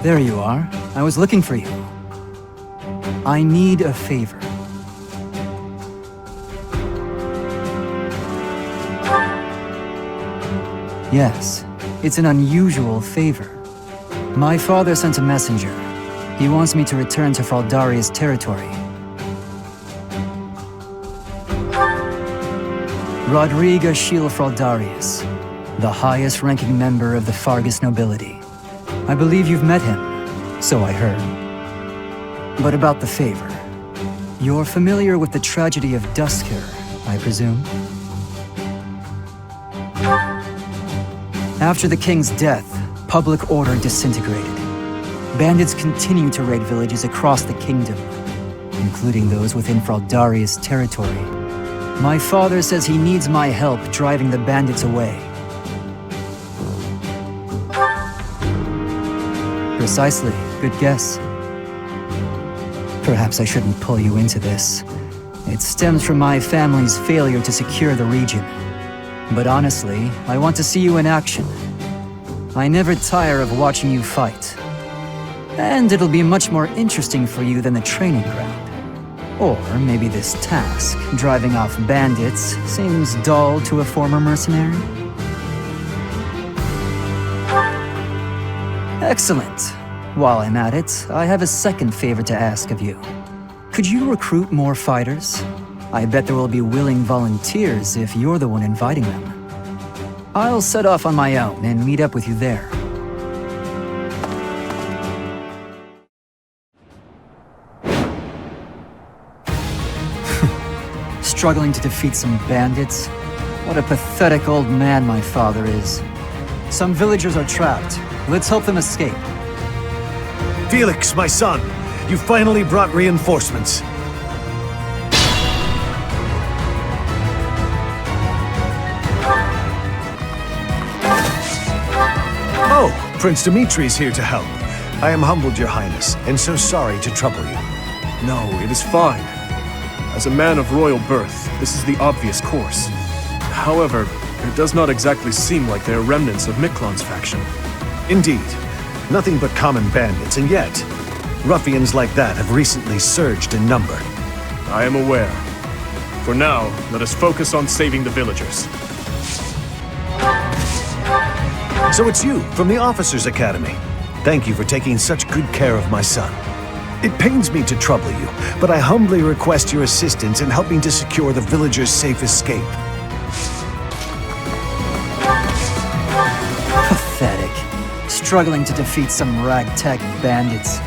There you are. I was looking for you. I need a favor. Yes, it's an unusual favor. My father sent a messenger. He wants me to return to Fraldarius territory. Rodriga Shiel Fraldarius, the highest-ranking member of the Fargus nobility. I believe you've met him, so I heard. But about the favor. You're familiar with the tragedy of Dusker, I presume? After the king's death, public order disintegrated. Bandits continue to raid villages across the kingdom, including those within Fraldarius territory. My father says he needs my help driving the bandits away. Precisely. Good guess. Perhaps I shouldn't pull you into this. It stems from my family's failure to secure the region. But honestly, I want to see you in action. I never tire of watching you fight. And it'll be much more interesting for you than the training ground. Or maybe this task, driving off bandits, seems dull to a former mercenary? Excellent. While I'm at it, I have a second favor to ask of you. Could you recruit more fighters? I bet there will be willing volunteers if you're the one inviting them. I'll set off on my own and meet up with you there. Struggling to defeat some bandits? What a pathetic old man my father is. Some villagers are trapped. Let's help them escape. Felix, my son, you finally brought reinforcements. Oh, Prince Dimitri's here to help. I am humbled, Your Highness, and so sorry to trouble you. No, it is fine. As a man of royal birth, this is the obvious course. However, it does not exactly seem like they are remnants of Miklon's faction. Indeed. Nothing but common bandits, and yet, ruffians like that have recently surged in number. I am aware. For now, let us focus on saving the villagers. So it's you, from the Officers' Academy. Thank you for taking such good care of my son. It pains me to trouble you, but I humbly request your assistance in helping to secure the villagers' safe escape. Pathetic. Struggling to defeat some ragtag bandits.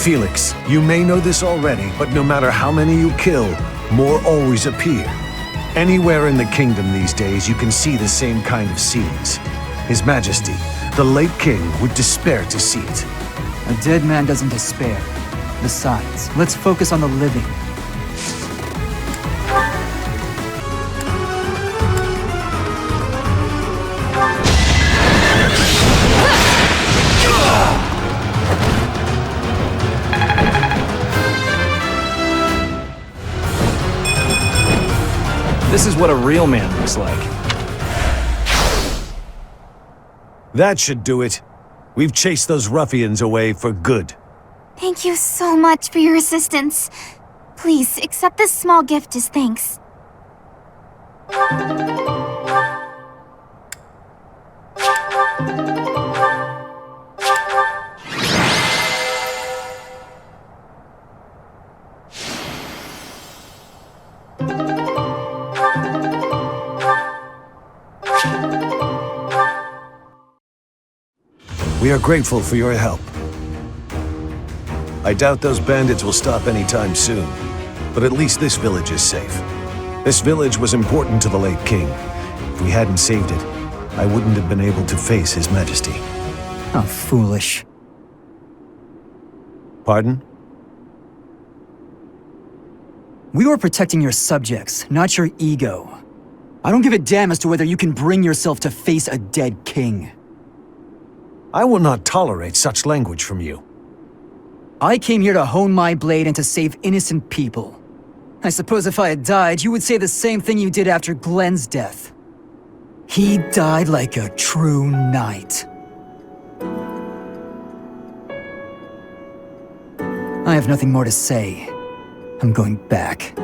Felix, you may know this already, but no matter how many you kill, more always appear. Anywhere in the kingdom these days, you can see the same kind of scenes. His Majesty, the late king, would despair to see it. A dead man doesn't despair. Besides, let's focus on the living. This is what a real man looks like. That should do it. We've chased those ruffians away for good. Thank you so much for your assistance. Please, accept this small gift as thanks. We are grateful for your help. I doubt those bandits will stop anytime soon, but at least this village is safe. This village was important to the late king. If we hadn't saved it, I wouldn't have been able to face His Majesty. How foolish. Pardon? We were protecting your subjects, not your ego. I don't give a damn as to whether you can bring yourself to face a dead king. I will not tolerate such language from you. I came here to hone my blade and to save innocent people. I suppose if I had died, you would say the same thing you did after Glenn's death. He died like a true knight. I have nothing more to say. I'm going back.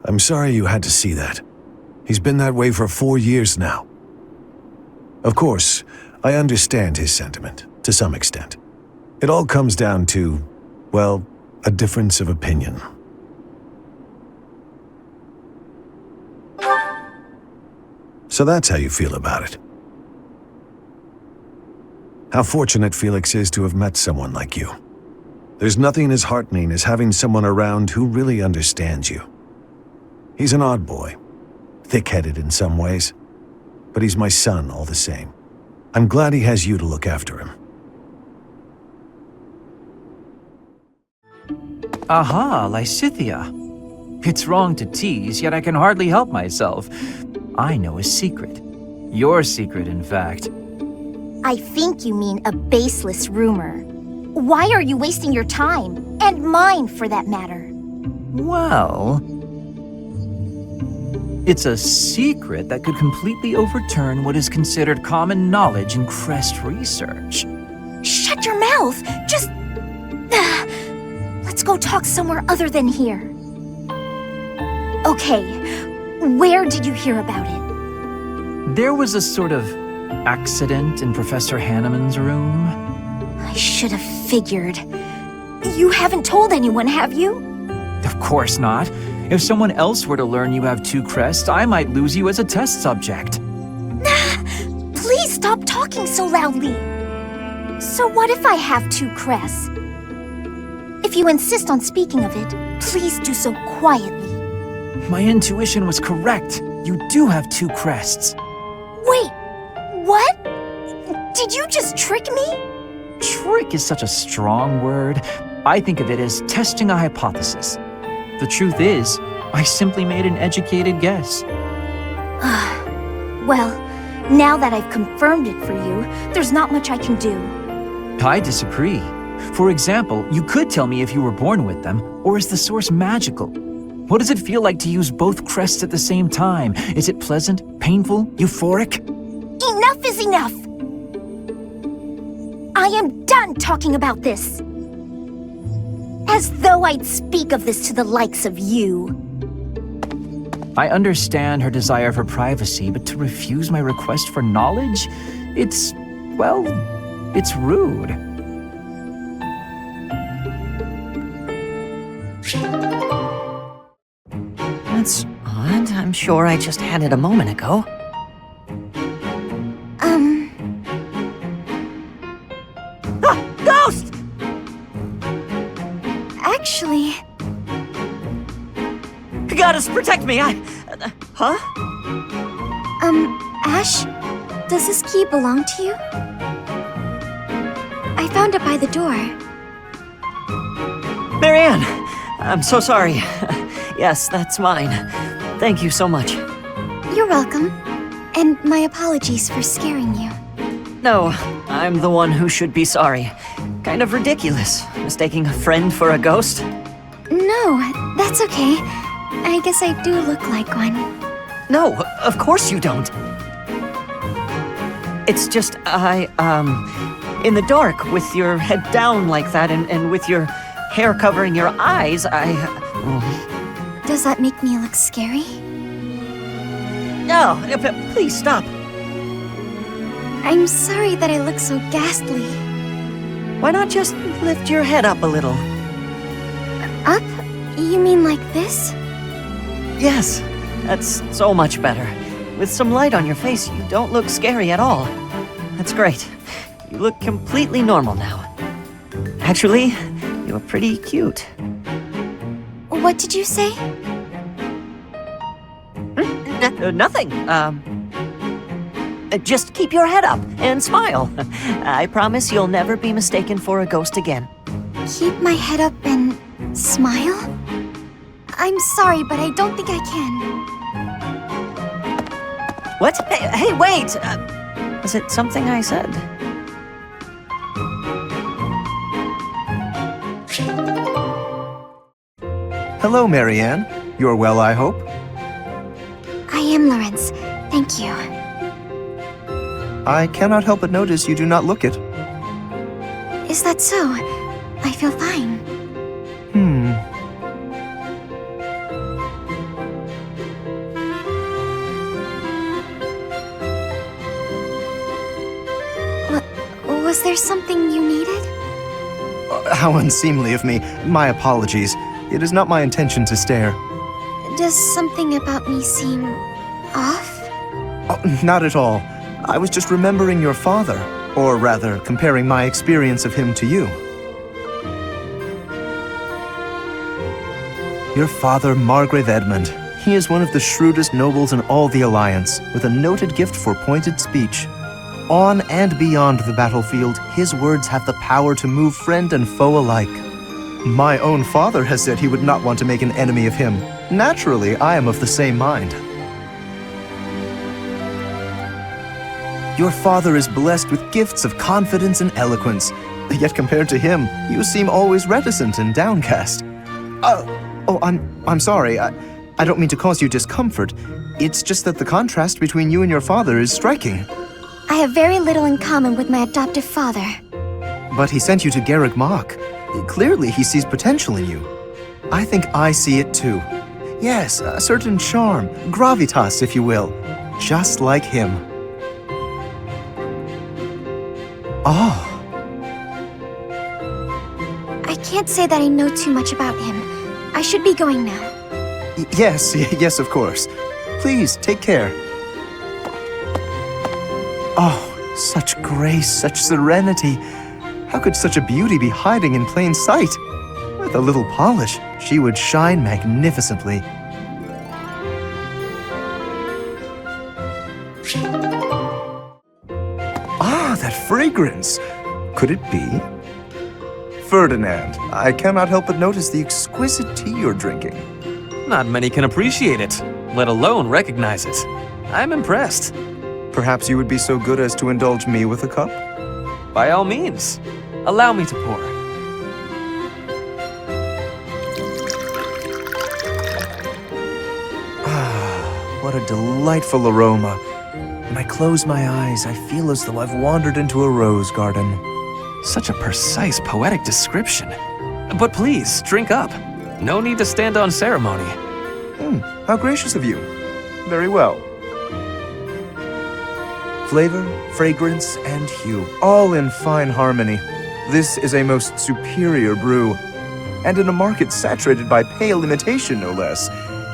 I'm sorry you had to see that. He's been that way for 4 years now. Of course, I understand his sentiment, to some extent. It all comes down to, well, a difference of opinion. So that's how you feel about it. How fortunate Felix is to have met someone like you. There's nothing as heartening as having someone around who really understands you. He's an odd boy, thick-headed in some ways, but he's my son all the same. I'm glad he has you to look after him. Aha, Lysithea. It's wrong to tease, yet I can hardly help myself. I know a secret. Your secret, in fact. I think you mean a baseless rumor. Why are you wasting your time? And mine, for that matter. Well, it's a secret that could completely overturn what is considered common knowledge in crest research. Shut your mouth! Just... Let's go talk somewhere other than here. Okay, where did you hear about it? There was a sort of accident in Professor Hanneman's room. I should have figured. You haven't told anyone, have you? Of course not. If someone else were to learn you have 2 crests, I might lose you as a test subject. Please stop talking so loudly. So what if I have 2 crests? If you insist on speaking of it, please do so quietly. My intuition was correct. You do have 2 crests. Wait, what? Did you just trick me? Trick is such a strong word. I think of it as testing a hypothesis. The truth is, I simply made an educated guess. Well, now that I've confirmed it for you, there's not much I can do. I disagree. For example, you could tell me if you were born with them, or is the source magical? What does it feel like to use both crests at the same time? Is it pleasant, painful, euphoric? Enough is enough! I am done talking about this. As though I'd speak of this to the likes of you. I understand her desire for privacy, but to refuse my request for knowledge? It's rude. That's odd. I'm sure I just had it a moment ago. Ghost! Actually... Goddess, protect me! Huh? Ash? Does this key belong to you? I found it by the door. Marianne! I'm so sorry. Yes, that's mine. Thank you so much. You're welcome. And my apologies for scaring you. No, I'm the one who should be sorry. Kind of ridiculous, mistaking a friend for a ghost. No, that's okay. I guess I do look like one. No, of course you don't. It's just, in the dark, with your head down like that, and with your hair covering your eyes, Does that make me look scary? No, please stop. I'm sorry that I look so ghastly. Why not just lift your head up a little? Up? You mean like this? Yes, that's so much better. With some light on your face, you don't look scary at all. That's great. You look completely normal now. Actually, you're pretty cute. What did you say? Nothing. Just keep your head up and smile. I promise you'll never be mistaken for a ghost again. Keep my head up and smile? I'm sorry, but I don't think I can. What? Hey, wait! Was it something I said? Hello, Marianne. You're well, I hope? I am, Lawrence. Thank you. I cannot help but notice you do not look it. Is that so? I feel fine. Was there something you needed? How unseemly of me. My apologies. It is not my intention to stare. Does something about me seem off? Oh, not at all. I was just remembering your father, or rather, comparing my experience of him to you. Your father, Margrave Edmund. He is one of the shrewdest nobles in all the Alliance, with a noted gift for pointed speech. On and beyond the battlefield, his words have the power to move friend and foe alike. My own father has said he would not want to make an enemy of him. Naturally, I am of the same mind. Your father is blessed with gifts of confidence and eloquence, yet compared to him, you seem always reticent and downcast. I'm sorry. I don't mean to cause you discomfort. It's just that the contrast between you and your father is striking. I have very little in common with my adoptive father. But he sent you to Garrick Mach. Clearly, he sees potential in you. I think I see it too. Yes, a certain charm, gravitas, if you will. Just like him. Oh. I can't say that I know too much about him. I should be going now. Yes, of course. Please, take care. Oh, such grace, such serenity. How could such a beauty be hiding in plain sight? With a little polish, she would shine magnificently. Ah, that fragrance! Could it be? Ferdinand, I cannot help but notice the exquisite tea you're drinking. Not many can appreciate it, let alone recognize it. I'm impressed. Perhaps you would be so good as to indulge me with a cup? By all means, allow me to pour. Ah, what a delightful aroma. When I close my eyes, I feel as though I've wandered into a rose garden. Such a precise, poetic description. But please, drink up. No need to stand on ceremony. How gracious of you. Very well. Flavor, fragrance, and hue, all in fine harmony. This is a most superior brew. And in a market saturated by pale imitation, no less.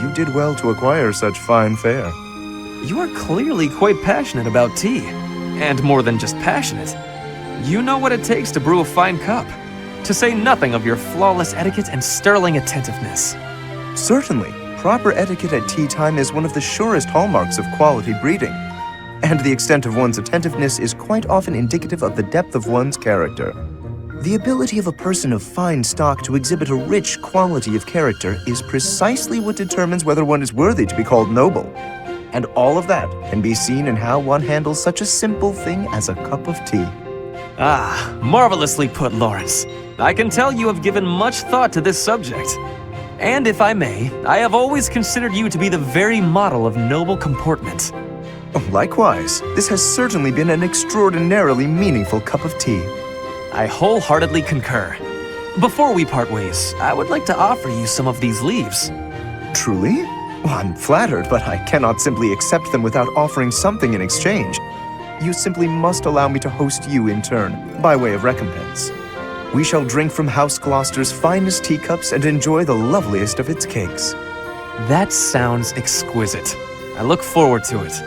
You did well to acquire such fine fare. You are clearly quite passionate about tea. And more than just passionate. You know what it takes to brew a fine cup. To say nothing of your flawless etiquette and sterling attentiveness. Certainly, proper etiquette at tea time is one of the surest hallmarks of quality breeding. And the extent of one's attentiveness is quite often indicative of the depth of one's character. The ability of a person of fine stock to exhibit a rich quality of character is precisely what determines whether one is worthy to be called noble. And all of that can be seen in how one handles such a simple thing as a cup of tea. Ah, marvelously put, Lawrence. I can tell you have given much thought to this subject. And if I may, I have always considered you to be the very model of noble comportment. Likewise, this has certainly been an extraordinarily meaningful cup of tea. I wholeheartedly concur. Before we part ways, I would like to offer you some of these leaves. Truly? Well, I'm flattered, but I cannot simply accept them without offering something in exchange. You simply must allow me to host you in turn, by way of recompense. We shall drink from House Gloucester's finest teacups and enjoy the loveliest of its cakes. That sounds exquisite. I look forward to it.